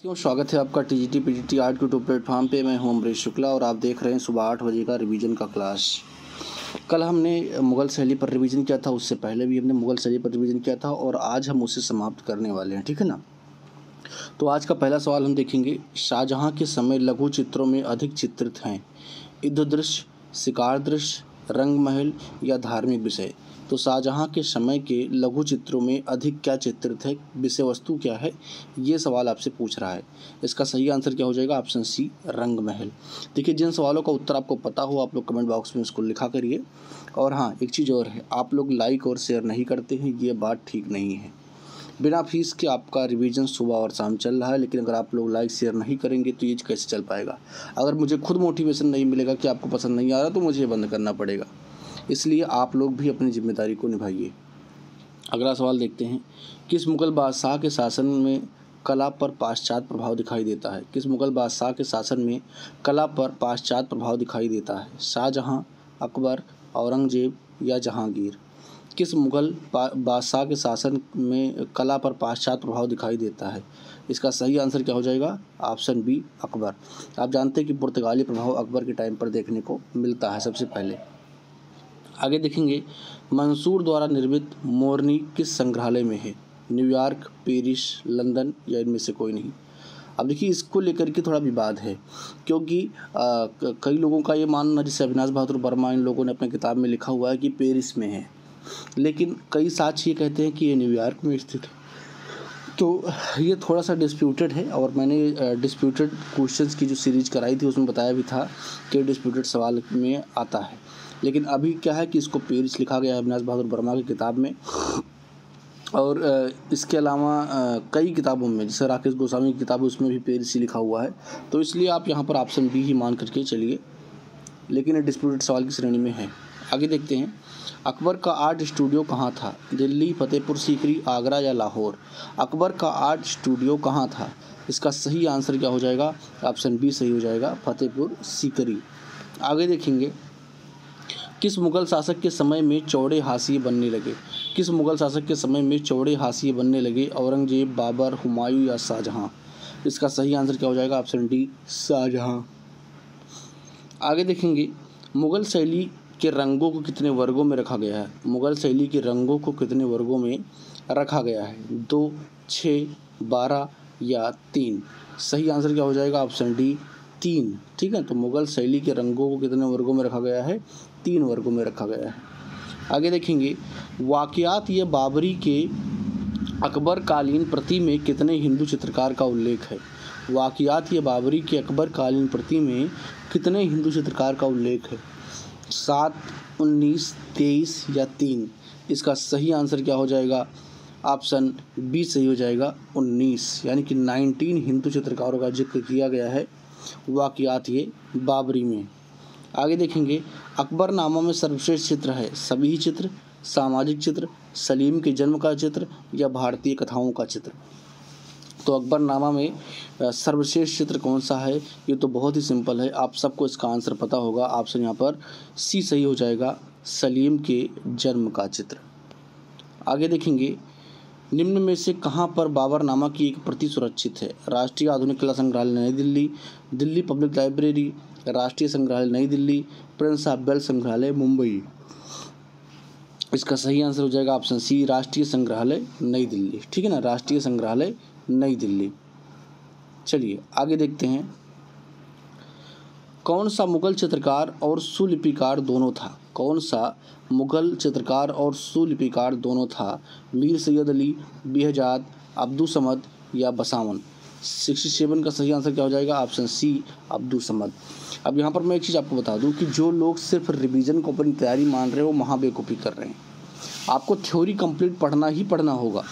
क्यों स्वागत है आपका TGT PGT art YouTube platform पे। मैं हूं अमरीश शुक्ला और आप देख रहे हैं सुबह 8 बजे का रिवीजन का क्लास। कल हमने मुग़ल शैली पर रिवीजन किया था, उससे पहले भी हमने मुग़ल शैली पर रिवीजन किया था और आज हम उसे समाप्त करने वाले हैं, ठीक है ना। तो आज का पहला सवाल हम देखेंगे, शाहजहाँ के समय लघु चित्रों में अधिक चित्रित हैं युद्ध दृश्य, शिकार दृश्य, रंग महल या धार्मिक विषय। तो शाहजहाँ के समय के लघु चित्रों में अधिक क्या चित्रित है, विषय वस्तु क्या है, ये सवाल आपसे पूछ रहा है। इसका सही आंसर क्या हो जाएगा? ऑप्शन सी, रंग महल। देखिए, जिन सवालों का उत्तर आपको पता हो आप लोग कमेंट बॉक्स में उसको लिखा करिए। और हाँ, एक चीज़ और है, आप लोग लाइक और शेयर नहीं करते हैं, ये बात ठीक नहीं है। बिना फीस के आपका रिवीजन सुबह और शाम चल रहा है, लेकिन अगर आप लोग लाइक शेयर नहीं करेंगे तो ये कैसे चल पाएगा। अगर मुझे खुद मोटिवेशन नहीं मिलेगा कि आपको पसंद नहीं आ रहा तो मुझे बंद करना पड़ेगा। इसलिए आप लोग भी अपनी जिम्मेदारी को निभाइए। अगला सवाल देखते हैं, किस मुग़ल बादशाह के शासन में कला पर पाश्चात्य प्रभाव दिखाई देता है? किस मुग़ल बादशाह के शासन में कला पर पाश्चात्य प्रभाव दिखाई देता है? शाहजहाँ, अकबर, औरंगजेब या जहांगीर। किस मुग़ल बादशाह के शासन में कला पर पाश्चात्य प्रभाव दिखाई देता है? इसका सही आंसर क्या हो जाएगा? Option B, Akbar. आप जानते हैं कि पुर्तगाली प्रभाव अकबर के टाइम पर देखने को मिलता है सबसे पहले। आगे देखेंगे, मंसूर द्वारा निर्मित मोरनी किस संग्रहालय में है? न्यूयॉर्क, पेरिस, लंदन या इनमें से कोई नहीं। अब देखिए, इसको लेकर के थोड़ा विवाद है, क्योंकि कई लोगों का ये मानना, जैसे अविनाश बहादुर वर्मा, इन लोगों ने अपने किताब में लिखा हुआ है कि पेरिस में है, लेकिन कई साक्ष्य ये कहते हैं कि ये न्यूयॉर्क में स्थित है। तो ये थोड़ा सा डिस्प्यूटेड है और मैंने डिस्प्यूटेड क्वेश्चंस की जो सीरीज कराई थी उसमें बताया भी था कि डिस्प्यूटेड सवाल में आता है। लेकिन अभी क्या है कि इसको पेरिस लिखा गया है अविनाश बहादुर वर्मा की किताब में। और इसके अलावा कई किताबों में, जैसे राकेश गोस्वामी की किताब है उसमें भी पेरिस ही लिखा हुआ है। तो इसलिए आप यहाँ पर ऑप्शन बी ही मान करके चलिए, लेकिन ये डिस्प्यूटेड सवाल की श्रेणी में है। आगे देखते हैं, अकबर का आर्ट स्टूडियो कहाँ था? दिल्ली, फतेहपुर सीकरी, आगरा या लाहौर। अकबर का आर्ट स्टूडियो कहाँ था? इसका सही आंसर क्या हो जाएगा? ऑप्शन बी सही हो जाएगा, फतेहपुर सीकरी। आगे देखेंगे, किस मुग़ल शासक के समय में चौड़े हाशिए बनने लगे? किस मुग़ल शासक के समय में चौड़े हाशिए बनने लगे? औरंगजेब, बाबर, हुमायूं या शाहजहाँ। इसका सही आंसर क्या हो जाएगा? Option D, Shahjahan. आगे देखेंगे, मुग़ल शैली के रंगों को कितने वर्गों में रखा गया है? मुग़ल शैली के रंगों को कितने वर्गों में रखा गया है? 2, 6, 12 या 3। सही आंसर क्या हो जाएगा? Option D, 3। ठीक है, तो मुग़ल शैली के रंगों को कितने वर्गों में रखा गया है? 3 वर्गों में रखा गया है। आगे देखेंगे, वाक़ियात ये बाबरी के अकबर कालीन प्रति में कितने हिंदू चित्रकार का उल्लेख है? वाक़ियात ये बाबरी के अकबर कालीन प्रति में कितने हिंदू चित्रकार का उल्लेख है? 7, 19, 23 या 3। इसका सही आंसर क्या हो जाएगा? ऑप्शन बी सही हो जाएगा, 19। यानी कि 19 हिंदू चित्रकारों का जिक्र किया गया है वाक़ियात ये बाबरी में। आगे देखेंगे, अकबरनामा में सर्वश्रेष्ठ चित्र है सभी चित्र, सामाजिक चित्र, सलीम के जन्म का चित्र या भारतीय कथाओं का चित्र। तो अकबरनामा में सर्वश्रेष्ठ चित्र कौन सा है? ये तो बहुत ही सिंपल है, आप सबको इसका आंसर पता होगा। ऑप्शन यहाँ पर सी सही हो जाएगा, सलीम के जन्म का चित्र। आगे देखेंगे, निम्न में से कहाँ पर बाबरनामा की एक प्रति सुरक्षित है? राष्ट्रीय आधुनिक कला संग्रहालय नई दिल्ली, दिल्ली पब्लिक लाइब्रेरी, राष्ट्रीय संग्रहालय नई दिल्ली, प्रिंस ऑफ वेल्स संग्रहालय मुंबई। इसका सही आंसर हो जाएगा ऑप्शन सी, राष्ट्रीय संग्रहालय नई दिल्ली। ठीक है ना, राष्ट्रीय संग्रहालय नई दिल्ली। चलिए आगे देखते हैं, कौन सा मुग़ल चित्रकार और सुलिपिकार दोनों था? कौन सा मुग़ल चित्रकार और सुलिपिकार दोनों था? मीर सैयद अली, बेहजाद, अब्दुल समद या बसावन। 67 का सही आंसर क्या हो जाएगा? Option C, Abdul Samad. अब यहाँ पर मैं एक चीज़ आपको बता दूँ कि जो लोग सिर्फ रिवीजन को अपनी तैयारी मान रहे हो, महाबेवकूफ़ी कर रहे हैं। आपको थ्योरी कंप्लीट पढ़ना ही पढ़ना होगा,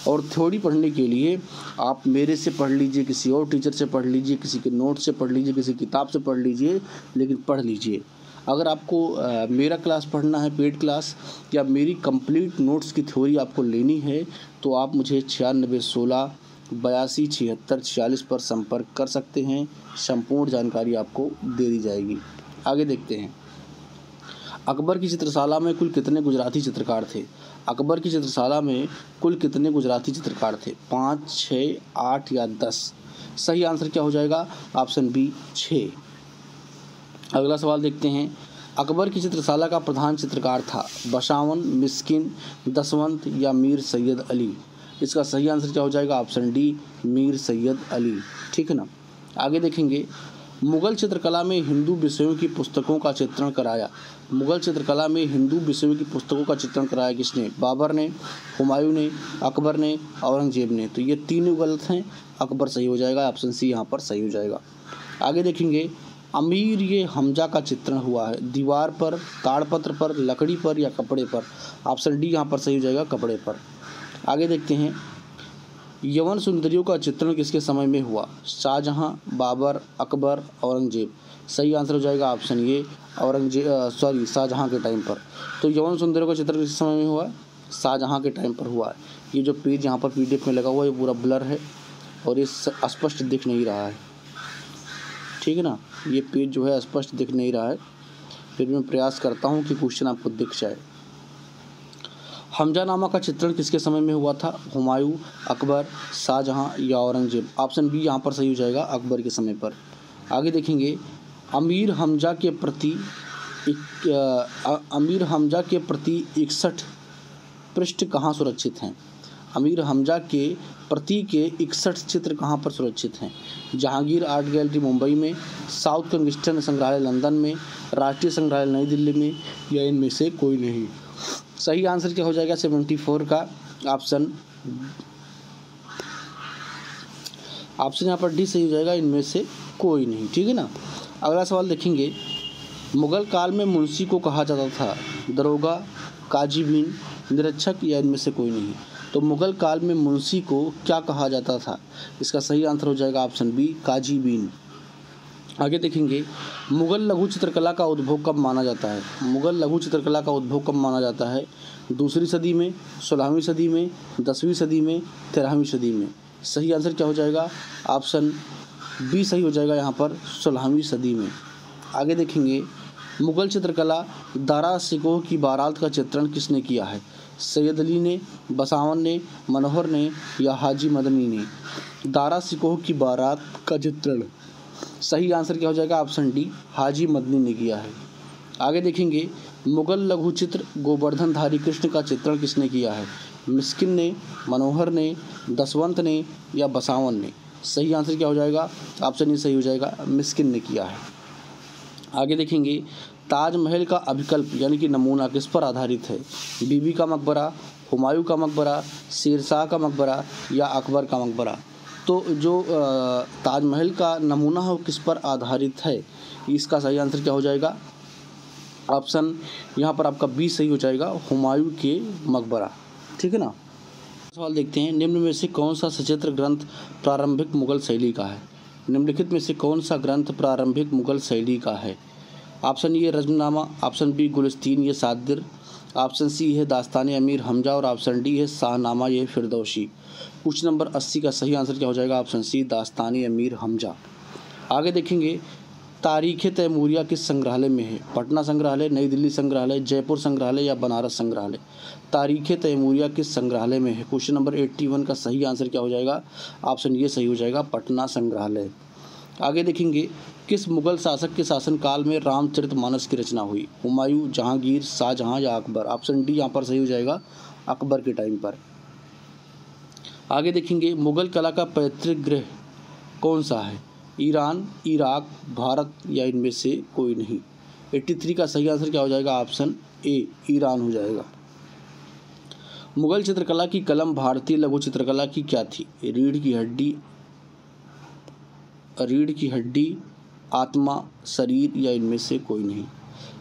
और थ्योरी पढ़ने के लिए आप मेरे से पढ़ लीजिए, किसी और टीचर से पढ़ लीजिए, किसी के नोट से पढ़ लीजिए, किसी किताब से पढ़ लीजिए, लेकिन पढ़ लीजिए। अगर आपको मेरा क्लास पढ़ना है, पेड क्लास, या मेरी कंप्लीट नोट्स की थ्योरी आपको लेनी है, तो आप मुझे 9616 82 76 46 पर संपर्क कर सकते हैं। संपूर्ण जानकारी आपको दे दी जाएगी। आगे देखते हैं, अकबर की चित्रशाला में कुल कितने गुजराती चित्रकार थे? अकबर की चित्रशाला में कुल कितने गुजराती चित्रकार थे? 5, 6, 8 या 10। सही आंसर क्या हो जाएगा? Option B 6। अगला सवाल देखते हैं। अकबर की चित्रशाला का प्रधान चित्रकार था? बसावन, मिस्किन, दसवंत या मीर सैयद अली? इसका सही आंसर क्या हो जाएगा? Option D Mir Syed Ali. ठीक है ना। आगे देखेंगे। मुगल चित्रकला में हिंदू विषयों की पुस्तकों का चित्रण कराया। मुगल चित्रकला में हिंदू विषयों की पुस्तकों का चित्रण कराया किसने? बाबर ने, हुमायूं ने, अकबर ने, औरंगजेब ने। तो ये तीनों गलत हैं, अकबर सही हो जाएगा, ऑप्शन सी यहाँ पर सही हो जाएगा। आगे देखेंगे। अमीर ये हमजा का चित्रण हुआ है दीवार पर, ताड़पत्र पर, लकड़ी पर या कपड़े पर? ऑप्शन डी यहाँ पर सही हो जाएगा, कपड़े पर। आगे देखते हैं। यवन सुंदरियों का चित्रण किसके समय में हुआ? शाहजहां, बाबर, अकबर, औरंगजेब? सही आंसर हो जाएगा ऑप्शन ए शाहजहां के टाइम पर। तो यवन सुंदरियों का चित्रण किस समय में हुआ? शाहजहां के टाइम पर हुआ है। ये जो पेज यहाँ पर PDF में लगा हुआ है ये पूरा ब्लर है और ये स्पष्ट दिख नहीं रहा है। ठीक है ना, ये पेज जो है स्पष्ट दिख नहीं रहा है, फिर मैं प्रयास करता हूँ कि क्वेश्चन आपको दिख जाए। हमजानामा का चित्रण किसके समय में हुआ था? हुमायूं, अकबर, शाहजहां या औरंगजेब? ऑप्शन बी यहाँ पर सही हो जाएगा, अकबर के समय पर। आगे देखेंगे। अमीर हमजा के प्रति 61 पृष्ठ कहाँ सुरक्षित हैं? अमीर हमजा के प्रति के 61 चित्र कहाँ पर सुरक्षित हैं? जहांगीर आर्ट गैलरी मुंबई में, साउथ कंगिस्टन संग्रहालय लंदन में, राष्ट्रीय संग्रहालय नई दिल्ली में या इनमें से कोई नहीं? सही आंसर क्या हो जाएगा? 74 का ऑप्शन यहाँ पर डी सही हो जाएगा, इनमें से कोई नहीं। ठीक है ना। अगला सवाल देखेंगे। मुगल काल में मुंशी को कहा जाता था? दरोगा, काजीबीन, निरीक्षक या इनमें से कोई नहीं? तो मुगल काल में मुंशी को क्या कहा जाता था? इसका सही आंसर हो जाएगा ऑप्शन बी काजीबीन। आगे देखेंगे। मुगल लघु चित्रकला का उद्भव कब माना जाता है? मुगल लघु चित्रकला का उद्भव कब माना जाता है? 2री सदी में, 16वीं सदी में, 10वीं सदी में, 13वीं सदी में? सही आंसर क्या हो जाएगा? ऑप्शन बी सही हो जाएगा यहाँ पर, 16वीं सदी में। आगे देखेंगे। मुगल चित्रकला दारा शिकोह की बारात का चित्रण किसने किया है? सैयद अली ने, बसावन ने, मनोहर ने या हाजी मदनी ने? दारा शिकोह की बारात का चित्रण सही आंसर क्या हो जाएगा? ऑप्शन डी हाजी मदनी ने किया है। आगे देखेंगे। मुगल लघु चित्र गोवर्धनधारी कृष्ण का चित्रण किसने किया है? मिस्किन ने, मनोहर ने, दसवंत ने या बसावन ने? सही आंसर क्या हो जाएगा? ऑप्शन ए सही हो जाएगा, मिस्किन ने किया है। आगे देखेंगे। ताजमहल का अभिकल्प यानी कि नमूना किस पर आधारित है? बीबी का मकबरा, हुमायूं का मकबरा, शेरशाह का मकबरा या अकबर का मकबरा? तो जो ताजमहल का नमूना है वो किस पर आधारित है? इसका सही आंसर क्या हो जाएगा? ऑप्शन यहाँ पर आपका बी सही हो जाएगा, हुमायूं के मकबरा। ठीक है ना। सवाल देखते हैं। निम्न में से कौन सा सचित्र ग्रंथ प्रारंभिक मुगल शैली का है? निम्नलिखित में से कौन सा ग्रंथ प्रारंभिक मुगल शैली का है? Option A Razmnama, option B Gulistan ये सादिर, ऑप्शन सी है दास्तान अमीर हमजा और ऑप्शन डी है शाहनामा ये फिरदौसी। क्वेश्चन नंबर 80 का सही आंसर क्या हो जाएगा? ऑप्शन सी दास्तान अमीर हमजा। आगे देखेंगे। तारीख़ तैमूरिया किस संग्रहालय में है? पटना संग्रहालय, नई दिल्ली संग्रहालय, जयपुर संग्रहालय या बनारस संग्रहालय? तारीख़ तैमूरिया किस संग्रहालय में है? क्वेश्चन नंबर 81 का सही आंसर क्या हो जाएगा? ऑप्शन ये सही हो जाएगा, पटना संग्रहालय। आगे देखेंगे। किस मुगल शासक के शासनकाल में रामचरितमानस की रचना हुई? हुमायूं, जहांगीर, शाहजहां या अकबर? ऑप्शन डी यहाँ पर सही हो जाएगा, अकबर के टाइम पर। आगे देखेंगे। मुगल कला का पैतृक गृह कौन सा है? ईरान, इराक, भारत या इनमें से कोई नहीं? 83 का सही आंसर क्या हो जाएगा? ऑप्शन ए ईरान हो जाएगा। मुगल चित्रकला की कलम भारतीय लघु चित्रकला की क्या थी? रीढ़ की हड्डी, आत्मा, शरीर या इनमें से कोई नहीं?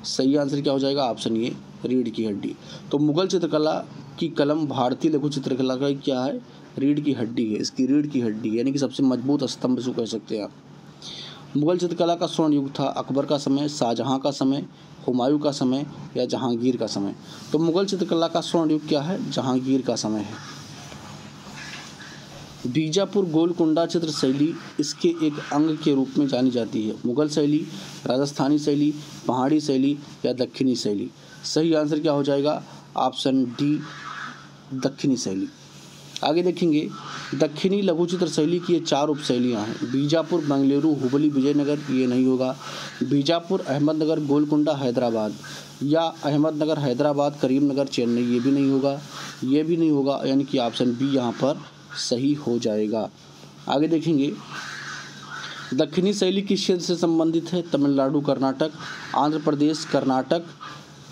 सही आंसर क्या हो जाएगा? ऑप्शन ए रीढ़ की हड्डी। तो मुगल चित्रकला की कलम भारतीय लघु चित्रकला का क्या है? रीढ़ की हड्डी है। इसकी रीढ़ की हड्डी यानी कि सबसे मजबूत स्तंभ इसको कह सकते हैं आप। मुगल चित्रकला का स्वर्ण युग था अकबर का समय, शाहजहां का समय, हुमायूं का समय या जहांगीर का समय? तो मुगल चित्रकला का स्वर्ण युग क्या है? जहांगीर का समय है। बीजापुर गोलकुंडा चित्र शैली इसके एक अंग के रूप में जानी जाती है। मुगल शैली, राजस्थानी शैली, पहाड़ी शैली या दक्षिणी शैली? सही आंसर क्या हो जाएगा? ऑप्शन डी दक्षिणी शैली। आगे देखेंगे दक्षिणी लघु चित्र शैली की ये 4 उपशैलियाँ हैं। बीजापुर, बेंगलुरु, हुबली, विजयनगर, ये नहीं होगा। बीजापुर, अहमदनगर, गोलकुंडा, हैदराबाद, या अहमदनगर, हैदराबाद, करीमनगर, चेन्नई, ये भी नहीं होगा, ये भी नहीं होगा, यानी कि ऑप्शन बी यहाँ पर सही हो जाएगा। आगे देखेंगे दक्षिणी शैली किस क्षेत्र से संबंधित है? तमिलनाडु, कर्नाटक, आंध्र प्रदेश, कर्नाटक,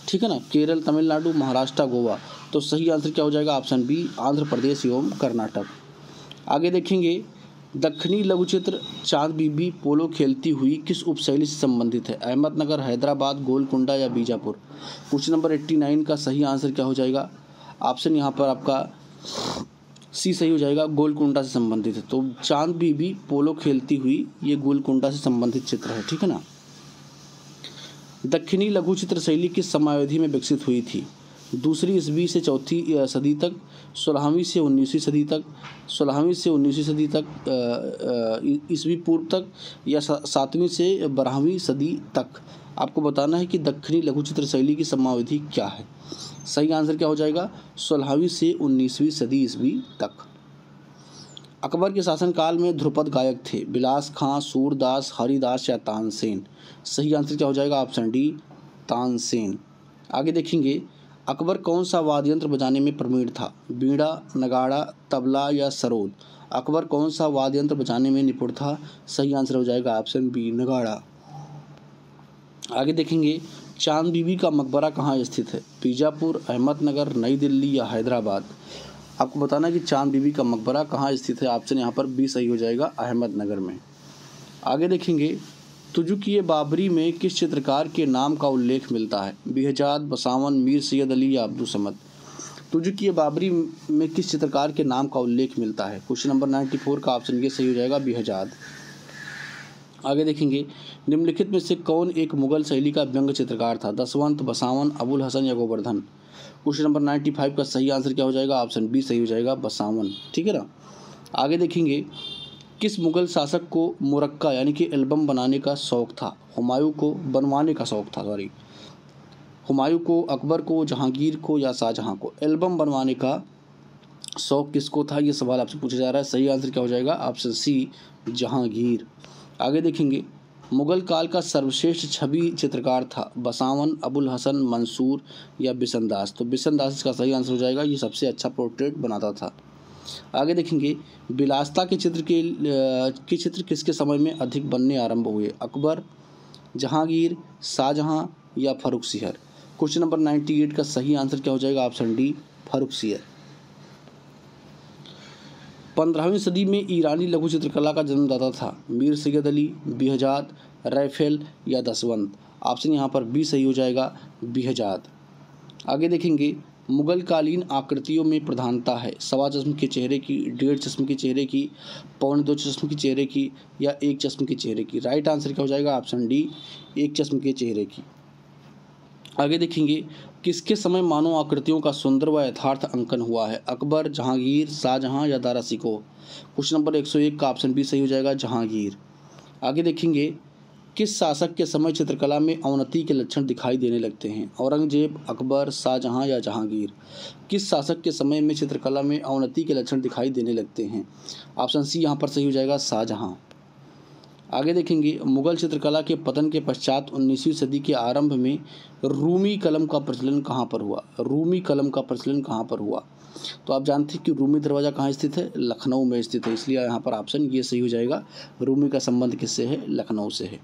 ठीक है ना, केरल, तमिलनाडु, महाराष्ट्र, गोवा। तो सही आंसर क्या हो जाएगा? ऑप्शन बी, आंध्र प्रदेश एवं कर्नाटक। आगे देखेंगे दक्षिणी लघु चित्र चांद बीबी पोलो खेलती हुई किस उपशैली से संबंधित है? अहमदनगर, हैदराबाद, गोलकुंडा या बीजापुर। क्वेश्चन नंबर 89 का सही आंसर क्या हो जाएगा? ऑप्शन यहाँ पर आपका सी सही हो जाएगा, गोलकुंडा से संबंधित है। तो चांद बीबी पोलो खेलती हुई ये गोलकुंडा से संबंधित चित्र है, ठीक है ना। दक्षिणी लघु चित्र शैली किस समयावधि में विकसित हुई थी? दूसरी ईस्वी से चौथी सदी तक, 16वीं से 19वीं सदी तक, 16वीं से 19वीं सदी तक, ईस्वी पूर्व तक, या 7वीं से 12वीं सदी तक। आपको बताना है कि दक्षिणी लघु चित्र शैली की समयावधि क्या है। सही आंसर क्या हो जाएगा? 16वीं से 19वीं सदी ईस्वी तक। अकबर के शासनकाल में ध्रुपद गायक थे? बिलास खां, सूरदास, हरिदास या तानसेन। सही आंसर क्या हो जाएगा? Option D, Tansen. आगे देखेंगे अकबर कौन सा वाद्य यंत्र बजाने में प्रवीण था? बीड़ा, नगाड़ा, तबला या सरोद। अकबर कौन सा वाद्य यंत्र बजाने में निपुण था? सही आंसर हो जाएगा ऑप्शन बी, नगाड़ा। आगे देखेंगे चांद बीबी का मकबरा कहाँ स्थित है? बीजापुर, अहमदनगर, नई दिल्ली या हैदराबाद। आपको बताना है कि चांद बीबी का मकबरा कहाँ स्थित है। ऑप्शन यहाँ पर बी सही हो जाएगा, अहमदनगर में। आगे देखेंगे तुजुक-ए बाबरी में किस चित्रकार के नाम का उल्लेख मिलता है? बेहजाद, बसावन, मीर सैयद अली या अब्दुल समद। तुजुक-ए बाबरी में किस चित्रकार के नाम का उल्लेख मिलता है? क्वेश्चन नंबर 94 का ऑप्शन ये सही हो जाएगा, बेहजाद। आगे देखेंगे निम्नलिखित में से कौन एक मुगल शैली का व्यंग्य चित्रकार था? दसवंत, बसावन, अबुल हसन या गोवर्धन। क्वेश्चन नंबर 95 का सही आंसर क्या हो जाएगा? ऑप्शन बी सही हो जाएगा, बसावन, ठीक है ना। आगे देखेंगे किस मुगल शासक को मुरक्का यानी कि एल्बम बनाने का शौक था? हुमायूं को बनवाने का शौक था, सॉरी, हुमायूं को, अकबर को, जहांगीर को या शाहजहां को। एल्बम बनवाने का शौक किसको था? ये सवाल आपसे पूछा जा रहा है। सही आंसर क्या हो जाएगा? Option C, Jahangir. आगे देखेंगे मुगल काल का सर्वश्रेष्ठ छवि चित्रकार था? बसावन, अबुल हसन, मंसूर या बिसनदास। तो बिसनदास इसका सही आंसर हो जाएगा, ये सबसे अच्छा पोर्ट्रेट बनाता था। आगे देखेंगे बिलासता के चित्र किसके समय में अधिक बनने आरंभ हुए? अकबर, जहांगीर, शाहजहां या फर्रुखसिहर। क्वेश्चन नंबर 98 का सही आंसर क्या हो जाएगा? Option D, फर्रुखसिहर। 15वीं सदी में ईरानी लघु चित्रकला का जन्मदाता था? मीर सैयद अली, बेहजाद, रैफेल या दसवंत। ऑप्शन यहाँ पर बी सही हो जाएगा, बेहजाद। आगे देखेंगे मुगल कालीन आकृतियों में प्रधानता है? सवा चश्म के चेहरे की, 1.5 चश्म के चेहरे की, 1.25 चश्म के चेहरे की या 1 चश्म के चेहरे की। राइट आंसर क्या हो जाएगा? ऑप्शन डी, 1 चश्म के चेहरे की। आगे देखेंगे किसके समय मानव आकृतियों का सुंदर व यथार्थ अंकन हुआ है? अकबर, जहांगीर, शाहजहां या दारा सिकोह। क्वेश्चन नंबर 101 का ऑप्शन बी सही हो जाएगा, जहांगीर। आगे देखेंगे किस शासक के समय चित्रकला में अवनति के लक्षण दिखाई देने लगते हैं? औरंगजेब, अकबर, शाहजहां या जहांगीर। किस शासक के समय में चित्रकला में अवनति के लक्षण दिखाई देने लगते हैं? ऑप्शन सी यहाँ पर सही हो जाएगा, शाहजहां। आगे देखेंगे मुगल चित्रकला के पतन के पश्चात 19वीं सदी के आरंभ में रूमी कलम का प्रचलन कहाँ पर हुआ? रूमी कलम का प्रचलन कहाँ पर हुआ? तो आप जानते हैं कि रूमी दरवाज़ा कहाँ स्थित है? लखनऊ में स्थित है, इसलिए यहाँ पर ऑप्शन ये सही हो जाएगा। रूमी का संबंध किससे है? लखनऊ से है।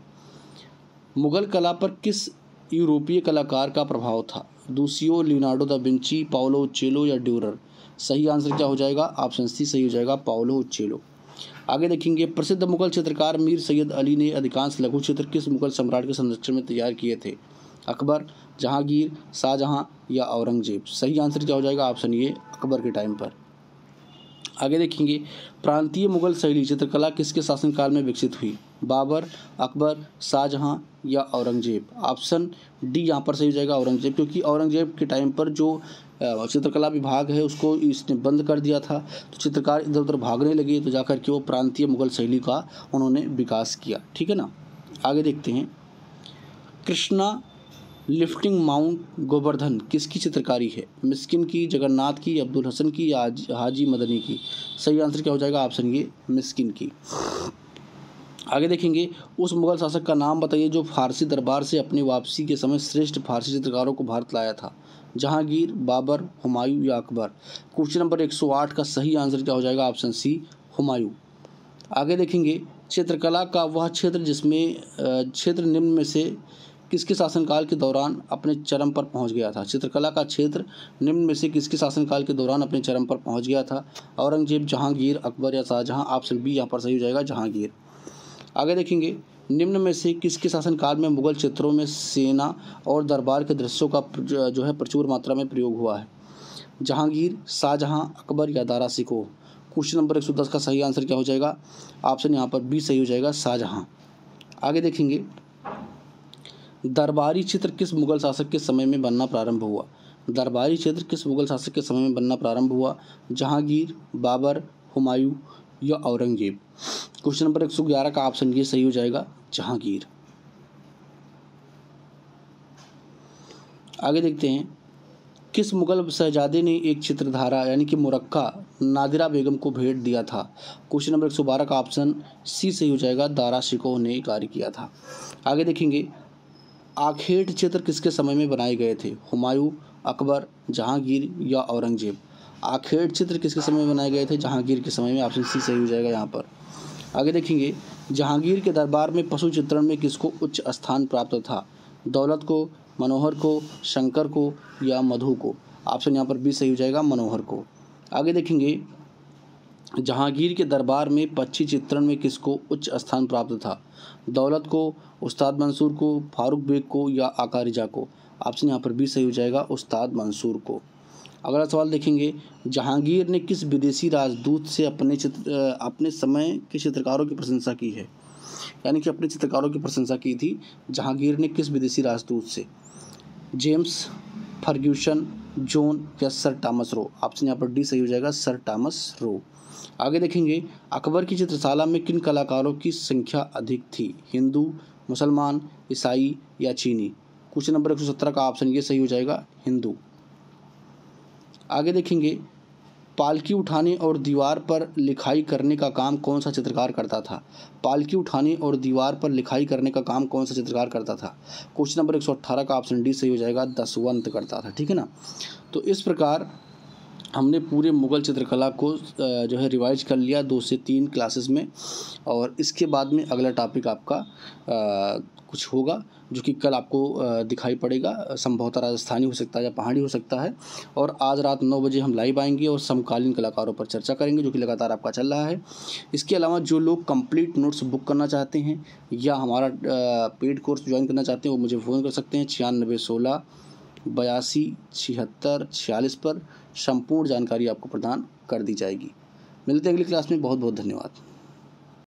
मुगल कला पर किस यूरोपीय कलाकार का प्रभाव था? दूसियो, लियोनार्डो दा विंची, पाओलो उचेलो या ड्यूरर। सही आंसर क्या हो जाएगा? ऑप्शन सी सही हो जाएगा, पाओलो उचेलो। आगे देखेंगे प्रसिद्ध मुगल चित्रकार मीर सैयद अली ने अधिकांश लघु चित्र किस मुगल सम्राट के संरक्षण में तैयार किए थे? अकबर, जहांगीर, शाहजहां या औरंगजेब। सही आंसर क्या हो जाएगा? ऑप्शन ए, अकबर के टाइम पर। आगे देखेंगे प्रांतीय मुगल शैली चित्रकला किसके शासनकाल में विकसित हुई? बाबर, अकबर, शाहजहां या औरंगजेब। ऑप्शन डी यहाँ पर सही हो जाएगा, औरंगजेब, क्योंकि औरंगजेब के टाइम पर जो चित्रकला विभाग है उसको इसने बंद कर दिया था, तो चित्रकार इधर उधर भागने लगे, तो जाकर के वो प्रांतीय मुगल शैली का उन्होंने विकास किया, ठीक है ना। आगे देखते हैं कृष्णा लिफ्टिंग माउंट गोवर्धन किसकी चित्रकारी है? मिस्किन की, जगन्नाथ की, अब्दुल हसन की या हाजी मदनी की? सही आंसर क्या हो जाएगा? ऑप्शन ए मिस्किन की। आगे देखेंगे, उस मुगल शासक का नाम बताइए जो फारसी दरबार से अपनी वापसी के समय श्रेष्ठ फारसी चित्रकारों को भारत लाया था। जहांगीर, बाबर, हुमायूं या अकबर? क्वेश्चन नंबर 108 का सही आंसर क्या हो जाएगा? Option C Humayun. आगे देखेंगे, चित्रकला का वह क्षेत्र जिसमें क्षेत्र निम्न में से किसके शासनकाल के दौरान अपने चरम पर पहुंच गया था? चित्रकला का क्षेत्र निम्न में से किसके शासनकाल के दौरान अपने चरम पर पहुंच गया था? औरंगजेब, जहांगीर, अकबर या शाहजहां? ऑप्शन बी यहाँ पर सही हो जाएगा, जहांगीर। आगे देखेंगे, निम्न में से किसके शासनकाल में मुगल क्षेत्रों में सेना और दरबार के दृश्यों का जो है प्रचुर मात्रा में प्रयोग हुआ है? जहांगीर, शाहजहां, अकबर या दारा शिकोह? क्वेश्चन नंबर 110 का सही आंसर क्या हो जाएगा? ऑप्शन यहाँ पर बी सही हो जाएगा, शाहजहां। आगे देखेंगे, दरबारी चित्र किस मुगल शासक के समय में बनना प्रारंभ हुआ? दरबारी क्षेत्र किस मुगल शासक के समय में बनना प्रारंभ हुआ? जहांगीर, बाबर, हुमायूं या औरंगजेब? क्वेश्चन नंबर 111 का ऑप्शन ये सही हो जाएगा, जहांगीर। आगे देखते हैं, किस मुगल शहजादे ने एक चित्रधारा यानी कि मुरक्का नादिरा बेगम को भेंट दिया था? क्वेश्चन नंबर 112 का ऑप्शन सी सही हो जाएगा, दारा शिकोह ने कार्य किया था। आगे देखेंगे, आखेट चित्र किसके समय में बनाए गए थे? हुमायूं, अकबर, जहांगीर या औरंगजेब? आखेट चित्र किसके समय में बनाए गए थे? जहांगीर के समय में। ऑप्शन सी सही हो जाएगा यहाँ पर। आगे देखेंगे, जहांगीर के दरबार में पशु चित्रण में किसको उच्च स्थान प्राप्त था? दौलत को, मनोहर को, शंकर को या मधु को? ऑप्शन यहाँ पर बी सही हो जाएगा, मनोहर को। आगे देखेंगे, जहांगीर के दरबार में पक्षी चित्रण में किसको उच्च स्थान प्राप्त था? दौलत को, उस्ताद मंसूर को, फारूक बेग को या आका रिजा को? ऑप्शन यहाँ पर बी सही हो जाएगा, उस्ताद मंसूर को। अगला सवाल देखेंगे, जहांगीर ने किस विदेशी राजदूत से अपने समय के चित्रकारों की प्रशंसा की है? यानी कि अपने चित्रकारों की प्रशंसा की थी जहांगीर ने किस विदेशी राजदूत से? जेम्स, फर्ग्यूसन, जॉन या सर टॉमस रो? ऑप्शन यहाँ पर डी सही हो जाएगा, सर टॉमस रो। आगे देखेंगे, अकबर की चित्रशाला में किन कलाकारों की संख्या अधिक थी? हिंदू, मुसलमान, ईसाई या चीनी? क्वेश्चन नंबर 117 का ऑप्शन ये सही हो जाएगा, हिंदू। आगे देखेंगे, पालकी उठाने और दीवार पर लिखाई करने का काम कौन सा चित्रकार करता था? पालकी उठाने और दीवार पर लिखाई करने का काम कौन सा चित्रकार करता था? क्वेश्चन नंबर 118 का ऑप्शन डी सही हो जाएगा, दसवंत करता था। ठीक है ना। तो इस प्रकार हमने पूरे मुग़ल चित्रकला को जो है रिवाइज कर लिया 2 से 3 क्लासेस में, और इसके बाद में अगला टॉपिक आपका कुछ होगा जो कि कल आपको दिखाई पड़ेगा। संभवतः राजस्थानी हो सकता है या पहाड़ी हो सकता है। और आज रात 9 बजे हम लाइव आएंगे और समकालीन कलाकारों पर चर्चा करेंगे जो कि लगातार आपका चल रहा है। इसके अलावा जो लोग कंप्लीट नोट्स बुक करना चाहते हैं या हमारा पेड कोर्स ज्वाइन करना चाहते हैं वो मुझे फ़ोन कर सकते हैं 9616 82 76 46 पर। संपूर्ण जानकारी आपको प्रदान कर दी जाएगी। मिलते हैं अगली क्लास में। बहुत बहुत धन्यवाद।